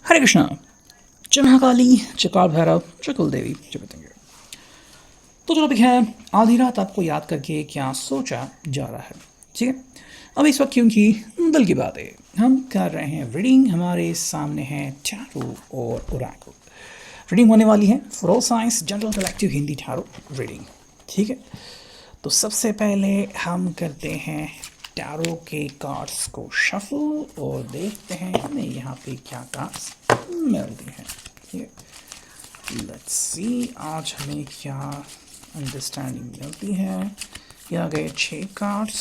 हरे कृष्णा। जय महाकाली, जय काल भैरव, जय कुल देवी, जय पतंगे। तो जो टॉपिक है, आधी रात आपको याद करके क्या सोचा जा रहा है। ठीक है, अब इस वक्त क्योंकि दिल की बात है, हम कर रहे हैं रीडिंग। हमारे सामने है टैरो और ओरेकल। रीडिंग होने वाली है for all science general collective Hindi tarot reading. ठीक है, तो सबसे पहले हम करते हैं टैरो के कार्ड्स को शफल और देखते हैं हमें यहाँ पे क्या कार्ड्स मिलती हैं। ठीक है, लेट्स सी आज हमें क्या अंडरस्टैंडिंग मिलती है। ये आ गए 6 कार्ड्स,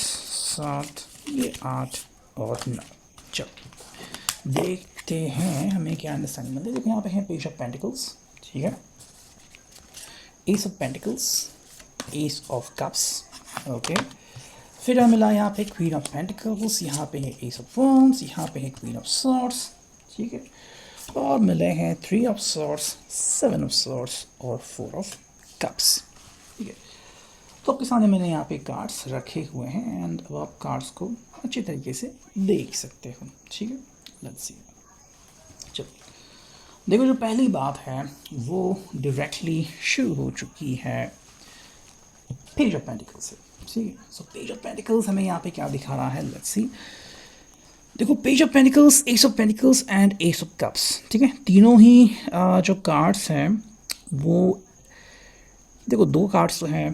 7, ये 8 और 9। चलो देखते हैं हमें क्या अंडरस्टैंडिंग मिलती है। देखो यहाँ पे है पेज ऑफ पेंटिकल्स, ठीक है, S of pentacles, S of cups, okay. फिर हमें मिला यहाँ पे क्वीन ऑफ पेंटिकल्स, यहाँ पे है एस ऑफ वॉन्ड्स, यहाँ पे है क्वीन ऑफ सॉर्ड्स, ठीक है। और मिले हैं 3 ऑफ सॉर्ड्स, 7 ऑफ सॉर्ड्स और 4 ऑफ कप्स, ठीक है। तो आपके सामने मैंने यहाँ पे कार्ड्स रखे हुए हैं एंड अब आप कार्ड्स को अच्छी तरीके से देख सकते हो, ठीक है। लेट्स सी, चलो देखो, जो पहली बात है वो डायरेक्टली शुरू हो चुकी है पेज ऑफ पेंटिकल्स से, ठीक है। सो पेज ऑफ पेंटिकल्स हमें यहाँ पे क्या दिखा रहा है, लेट्स सी। देखो page of pentacles, S of pentacles and S of cups, ठीक है। तीनों ही जो कार्ड्स हैं वो देखो, 2 कार्ड्स तो हैं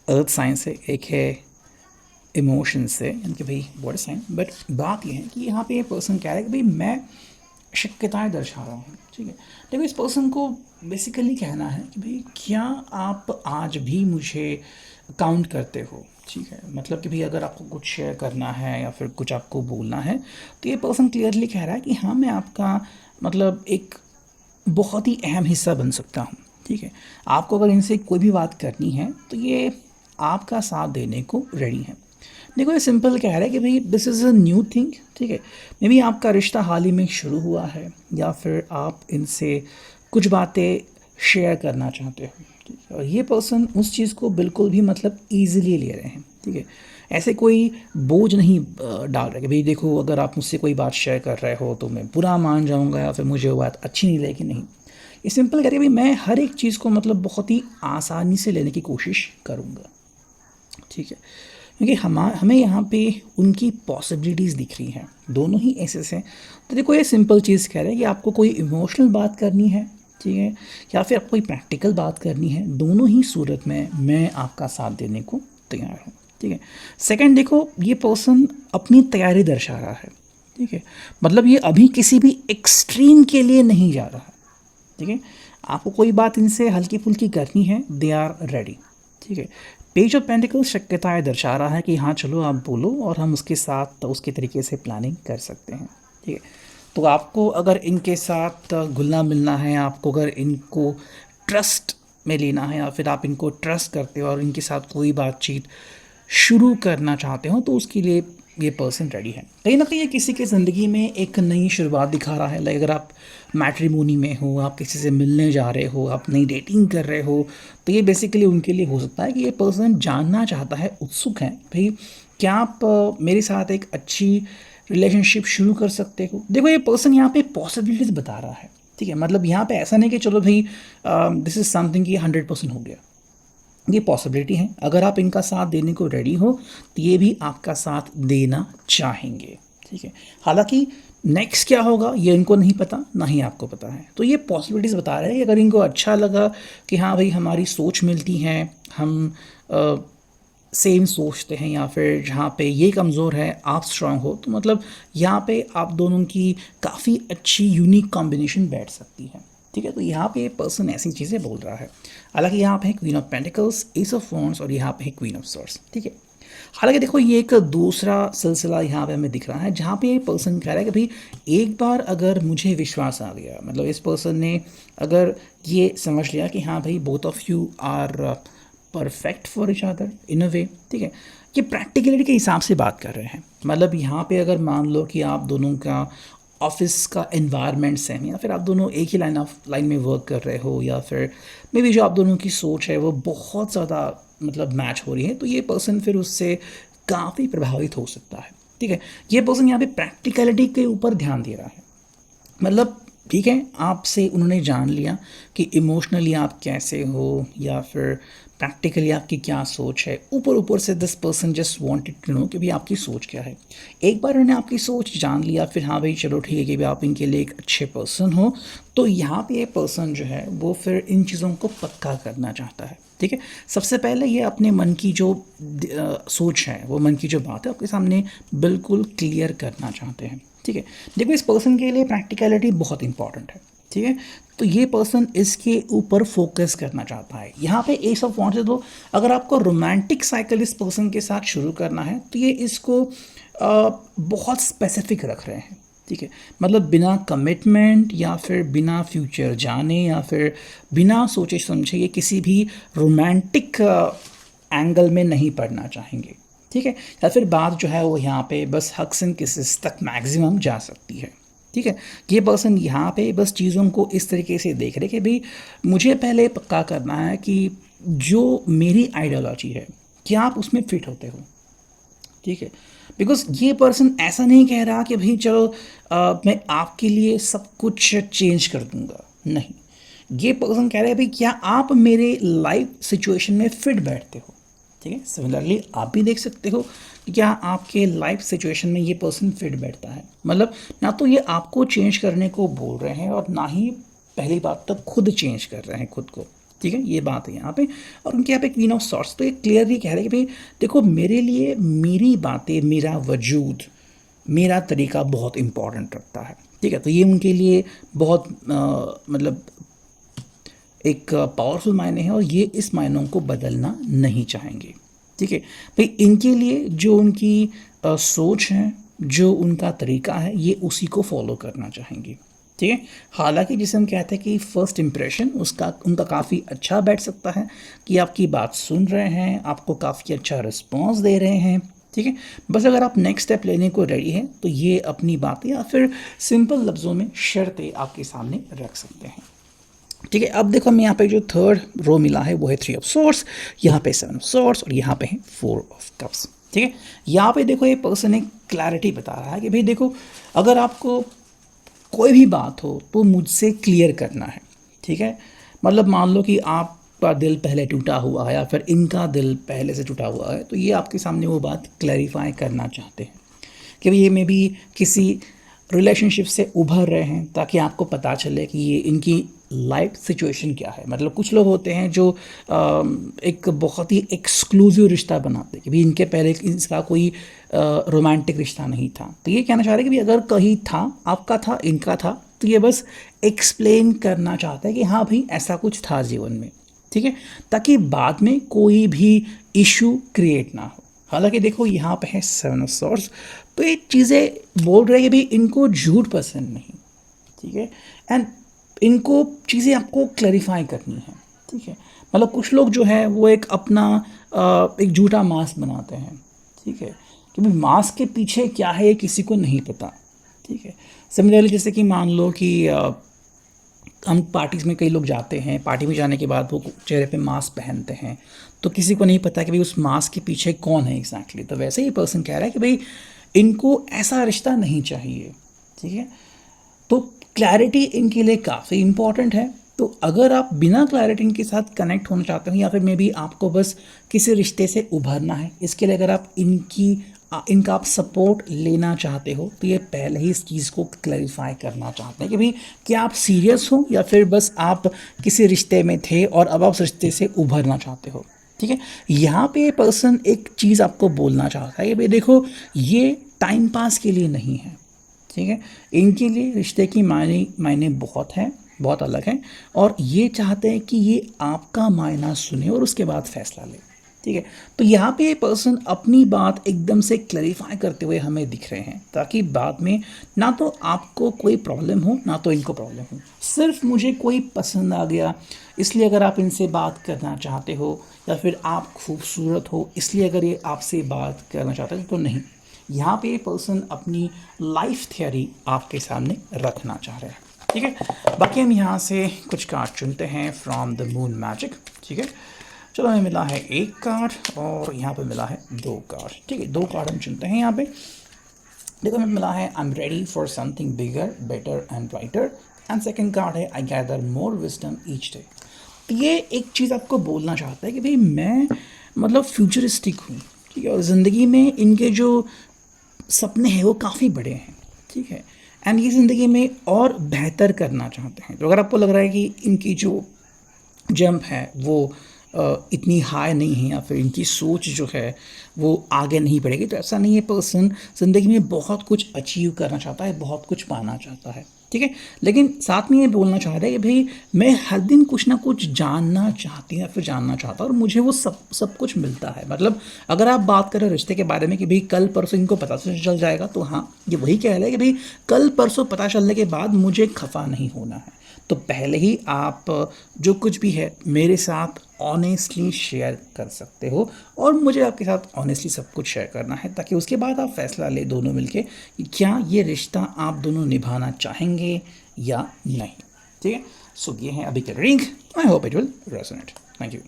अर्थ साइन से, एक है इमोशन से, यानी कि भाई बॉडी साइन। बट बात यह है कि यहाँ पे ये पर्सन कह रहा है कि भाई मैं शक्यताएँ दर्शा रहा हूँ, ठीक है। देखो इस पर्सन को बेसिकली कहना है कि भाई क्या आप आज भी मुझे काउंट करते हो, ठीक है। मतलब कि भाई अगर आपको कुछ शेयर करना है या फिर कुछ आपको बोलना है तो ये पर्सन क्लियरली कह रहा है कि हाँ मैं आपका मतलब एक बहुत ही अहम हिस्सा बन सकता हूँ, ठीक है। आपको अगर इनसे कोई भी बात करनी है तो ये आपका साथ देने को रेडी है। देखो ये सिंपल कह रहा है कि भाई this is a new thing, ठीक है। मे बी आपका रिश्ता हाल ही में शुरू हुआ है या फिर आप इनसे कुछ बातें शेयर करना चाहते हो, ठीक है। और ये पर्सन उस चीज़ को बिल्कुल भी मतलब ईजिली ले रहे हैं, ठीक है। ऐसे कोई बोझ नहीं डाल रहे कि भाई देखो अगर आप मुझसे कोई बात शेयर कर रहे हो तो मैं बुरा मान जाऊँगा या फिर मुझे वो बात अच्छी नहीं लगेगी, नहीं। ये सिंपल कह रही है भाई मैं हर एक चीज़ को मतलब बहुत ही आसानी से लेने की कोशिश करूँगा, ठीक है। क्योंकि हमें यहाँ पे उनकी पॉसिबिलिटीज़ दिख रही हैं, दोनों ही ऐसे हैं। तो देखो ये सिंपल चीज़ कह रहे हैं कि आपको कोई इमोशनल बात करनी है, ठीक है, या फिर आपको कोई प्रैक्टिकल बात करनी है, दोनों ही सूरत में मैं आपका साथ देने को तैयार हूँ, ठीक है। सेकंड देखो, ये पर्सन अपनी तैयारी दर्शा रहा है, ठीक है। मतलब ये अभी किसी भी एक्सट्रीम के लिए नहीं जा रहा, ठीक है। आपको कोई बात इनसे हल्की फुल्की करनी है, दे आर रेडी, ठीक है। पेज ऑफ पेंटिकल्स शक्यताएँ दर्शा रहा है कि हाँ चलो आप बोलो और हम उसके साथ उसके तरीके से प्लानिंग कर सकते हैं, ठीक है। तो आपको अगर इनके साथ घुलना मिलना है, आपको अगर इनको ट्रस्ट में लेना है या फिर आप इनको ट्रस्ट करते हो और इनके साथ कोई बातचीत शुरू करना चाहते हो तो उसके लिए ये पर्सन रेडी है। कहीं ना कहीं ये किसी के ज़िंदगी में एक नई शुरुआत दिखा रहा है। लाइक अगर आप मैट्रिमोनी में हो, आप किसी से मिलने जा रहे हो, आप नई डेटिंग कर रहे हो, तो ये बेसिकली उनके लिए हो सकता है कि ये पर्सन जानना चाहता है, उत्सुक है भाई क्या आप मेरे साथ एक अच्छी रिलेशनशिप शुरू कर सकते हो। देखो ये पर्सन यहाँ पे पॉसिबिलिटीज़ बता रहा है, ठीक है। मतलब यहाँ पे ऐसा नहीं कि चलो भाई दिस इज़ समथिंग कि 100% हो गया, ये पॉसिबिलिटी है। अगर आप इनका साथ देने को रेडी हो तो ये भी आपका साथ देना चाहेंगे, ठीक है। हालांकि नेक्स्ट क्या होगा ये इनको नहीं पता, ना ही आपको पता है। तो ये पॉसिबिलिटीज़ बता रहे हैं कि अगर इनको अच्छा लगा कि हाँ भाई हमारी सोच मिलती है, हम सेम सोचते हैं, या फिर जहाँ पे ये कमज़ोर है आप स्ट्रांग हो, तो मतलब यहाँ पे आप दोनों की काफ़ी अच्छी यूनिक कॉम्बिनेशन बैठ सकती है, ठीक है। तो यहाँ पे पर्सन ऐसी चीज़ें बोल रहा है। हालांकि यहाँ पे है queen of pentacles, S of wands और यहाँ पे है क्वीन ऑफ सॉर्ड्स, ठीक है। हालांकि देखो ये एक दूसरा सिलसिला यहाँ पे हमें दिख रहा है जहाँ पे ये पर्सन कह रहा है कि भाई एक बार अगर मुझे विश्वास आ गया, मतलब इस पर्सन ने अगर ये समझ लिया कि हाँ भाई both of you are perfect for each other in a way, ठीक है। ये प्रैक्टिकलिटी के हिसाब से बात कर रहे हैं। मतलब यहाँ पे अगर मान लो कि आप दोनों का ऑफिस का एनवायरनमेंट सेम, या फिर आप दोनों एक ही लाइन में वर्क कर रहे हो, या फिर मे बी जो आप दोनों की सोच है वो बहुत ज़्यादा मतलब मैच हो रही है, तो ये पर्सन फिर उससे काफ़ी प्रभावित हो सकता है, ठीक है। ये पर्सन यहाँ पे प्रैक्टिकलिटी के ऊपर ध्यान दे रहा है। मतलब ठीक है, आपसे उन्होंने जान लिया कि इमोशनली आप कैसे हो या फिर प्रैक्टिकली आपकी क्या सोच है। ऊपर ऊपर से this person just wanted to know कि भाई आपकी सोच क्या है। एक बार उन्होंने आपकी सोच जान लिया, फिर हाँ भाई चलो ठीक है कि भाई आप इनके लिए एक अच्छे पर्सन हो, तो यहाँ पे ये पर्सन जो है वो फिर इन चीज़ों को पक्का करना चाहता है। ठीक है, सबसे पहले ये अपने मन की जो सोच है, वो मन की जो बात है आपके सामने बिल्कुल क्लियर करना चाहते हैं। ठीक है, देखो इस पर्सन के लिए प्रैक्टिकलिटी बहुत इंपॉर्टेंट है। ठीक है, तो ये पर्सन इसके ऊपर फोकस करना चाहता है। यहाँ पे एस ऑफ वॉन्ट्स है, तो अगर आपको रोमांटिक साइकिल इस पर्सन के साथ शुरू करना है तो ये इसको बहुत स्पेसिफिक रख रहे हैं। ठीक है, मतलब बिना कमिटमेंट या फिर बिना फ्यूचर जाने या फिर बिना सोचे समझे ये किसी भी रोमांटिक एंगल में नहीं पढ़ना चाहेंगे। ठीक है, या फिर बात जो है वो यहाँ पे बस हक्स एंड किसेस तक मैक्सिमम जा सकती है। ठीक है, ये पर्सन यहाँ पे बस चीज़ों को इस तरीके से देख रहे कि भाई मुझे पहले पक्का करना है कि जो मेरी आइडियोलॉजी है क्या आप उसमें फिट होते हो। ठीक है, बिकॉज ये पर्सन ऐसा नहीं कह रहा कि भाई चलो मैं आपके लिए सब कुछ चेंज कर दूंगा, नहीं। ये पर्सन कह रहा है भाई क्या आप मेरे लाइफ सिचुएशन में फिट बैठते हो। ठीक है, सिमिलरली आप भी देख सकते हो कि क्या आपके लाइफ सिचुएशन में ये पर्सन फिट बैठता है। मतलब ना तो ये आपको चेंज करने को बोल रहे हैं और ना ही पहली बात तक खुद चेंज कर रहे हैं खुद को। ठीक है, ये बात है यहाँ पे। और उनके यहाँ पे क्वीन ऑफ सॉर्ट्स, तो ये क्लियरली कह रहे हैं कि भाई देखो मेरे लिए मेरी बातें, मेरा वजूद, मेरा तरीका बहुत इंपॉर्टेंट रखता है। ठीक है, तो ये उनके लिए बहुत मतलब एक पावरफुल मायने हैं और ये इस मायनों को बदलना नहीं चाहेंगे। ठीक है, भाई इनके लिए जो उनकी सोच है, जो उनका तरीका है, ये उसी को फॉलो करना चाहेंगे। ठीक है, हालांकि जिसे हम कहते हैं कि फर्स्ट इम्प्रेशन उसका उनका काफ़ी अच्छा बैठ सकता है कि आपकी बात सुन रहे हैं, आपको काफ़ी अच्छा रिस्पॉन्स दे रहे हैं। ठीक है, बस अगर आप नेक्स्ट स्टेप लेने को रेडी हैं तो ये अपनी बातें या फिर सिंपल लफ्ज़ों में शर्तें आपके सामने रख सकते हैं। ठीक है, अब देखो हमें यहाँ पे जो थर्ड रो मिला है वो है 3 ऑफ सोर्स, यहाँ पे 7 ऑफ सोर्स और यहाँ पे है 4 ऑफ कप्स। ठीक है, यहाँ पे देखो ये पर्सन एक क्लैरिटी बता रहा है कि भाई देखो अगर आपको कोई भी बात हो तो मुझसे क्लियर करना है। ठीक है, मतलब मान लो कि आपका दिल पहले टूटा हुआ है या फिर इनका दिल पहले से टूटा हुआ है, तो ये आपके सामने वो बात क्लैरिफाई करना चाहते हैं कि भाई ये मे भी किसी रिलेशनशिप से उभर रहे हैं ताकि आपको पता चले कि ये इनकी लाइफ सिचुएशन क्या है। मतलब कुछ लोग होते हैं जो एक बहुत ही एक्सक्लूसिव रिश्ता बनाते हैं कि भाई इनके पहले इसका कोई रोमांटिक रिश्ता नहीं था। तो ये कहना चाह रहे हैं कि भाई अगर कहीं था, आपका था, इनका था, तो ये बस एक्सप्लेन करना चाहता है कि हाँ भाई ऐसा कुछ था जीवन में। ठीक है, ताकि बाद में कोई भी इशू क्रिएट ना हो। हालांकि देखो यहाँ पे है 7 ऑफ सॉर्ड्स, तो ये चीज़ें बोल रहे हैं कि भाई इनको झूठ पसंद नहीं। ठीक है, एंड इनको चीज़ें आपको क्लैरिफाई करनी है। ठीक है, मतलब कुछ लोग जो है वो एक अपना एक झूठा मास्क बनाते हैं। ठीक है, कि भाई मास्क के पीछे क्या है ये किसी को नहीं पता। ठीक है, सिमिलरली जैसे कि मान लो कि हम पार्टीज़ में कई लोग जाते हैं, पार्टी में जाने के बाद वो चेहरे पे मास्क पहनते हैं, तो किसी को नहीं पता कि भाई उस मास्क के पीछे कौन है एग्जैक्टली। तो वैसे ही पर्सन कह रहा है कि भाई इनको ऐसा रिश्ता नहीं चाहिए। ठीक है, तो क्लैरिटी इनके लिए काफ़ी इंपॉर्टेंट है। तो अगर आप बिना क्लैरिटी इनके साथ कनेक्ट होना चाहते हो या फिर मे बी आपको बस किसी रिश्ते से उभरना है, इसके लिए अगर आप इनका आप सपोर्ट लेना चाहते हो तो ये पहले ही इस चीज़ को क्लैरिफाई करना चाहते हैं कि भाई क्या आप सीरियस हो या फिर बस आप किसी रिश्ते में थे और अब आप उस रिश्ते से उभरना चाहते हो। ठीक है, यहाँ पे पर्सन एक चीज़ आपको बोलना चाहता है कि भाई देखो ये टाइम पास के लिए नहीं है। ठीक है, इनके लिए रिश्ते की मायने मायने बहुत हैं, बहुत अलग हैं, और ये चाहते हैं कि ये आपका मायना सुने और उसके बाद फैसला ले। ठीक है, तो यहाँ पे ये पर्सन अपनी बात एकदम से क्लैरिफाई करते हुए हमें दिख रहे हैं ताकि बाद में ना तो आपको कोई प्रॉब्लम हो ना तो इनको प्रॉब्लम हो। सिर्फ मुझे कोई पसंद आ गया इसलिए अगर आप इनसे बात करना चाहते हो या फिर आप खूबसूरत हो इसलिए अगर ये आपसे बात करना चाहते हैं तो नहीं। यहाँ पे पर्सन अपनी लाइफ थ्योरी आपके सामने रखना चाह रहे हैं। ठीक है, बाकी हम यहाँ से कुछ कार्ड चुनते हैं फ्रॉम द मून मैजिक। ठीक है, चलो हमें मिला है एक कार्ड और यहाँ पे मिला है 2 कार्ड। ठीक है, 2 कार्ड हम चुनते हैं यहाँ पे। देखो हमें मिला है I am ready for something bigger better and brighter, and second card है I gather more wisdom each day. ये एक चीज़ आपको बोलना चाहता है कि भाई मैं मतलब फ्यूचरिस्टिक हूँ, ठीक है, और ज़िंदगी में इनके जो सपने हैं वो काफ़ी बड़े हैं, ठीक है, एंड ये ज़िंदगी में और बेहतर करना चाहते हैं। तो अगर आपको लग रहा है कि इनकी जो जंप है वो इतनी हाई नहीं है या फिर इनकी सोच जो है वो आगे नहीं बढ़ेगी, तो ऐसा नहीं है। पर्सन ज़िंदगी में बहुत कुछ अचीव करना चाहता है, बहुत कुछ पाना चाहता है, ठीक है, लेकिन साथ में ये बोलना चाह रहा है कि भाई मैं हर दिन कुछ ना कुछ जानना चाहती हूँ या फिर जानना चाहता हूँ, और मुझे वो सब कुछ मिलता है। मतलब अगर आप बात करें रिश्ते के बारे में कि भाई कल परसों इनको पता चल जाएगा, तो हाँ ये वही कह रहा है कि भाई कल परसों पता चलने के बाद मुझे खफा नहीं होना है। तो पहले ही आप जो कुछ भी है मेरे साथ ऑनेस्टली शेयर कर सकते हो, और मुझे आपके साथ ऑनेस्टली सब कुछ शेयर करना है, ताकि उसके बाद आप फैसला ले दोनों मिलके कि क्या ये रिश्ता आप दोनों निभाना चाहेंगे या नहीं, ठीक है। सो ये है अभी के reading, I hope it will resonate. Thank you.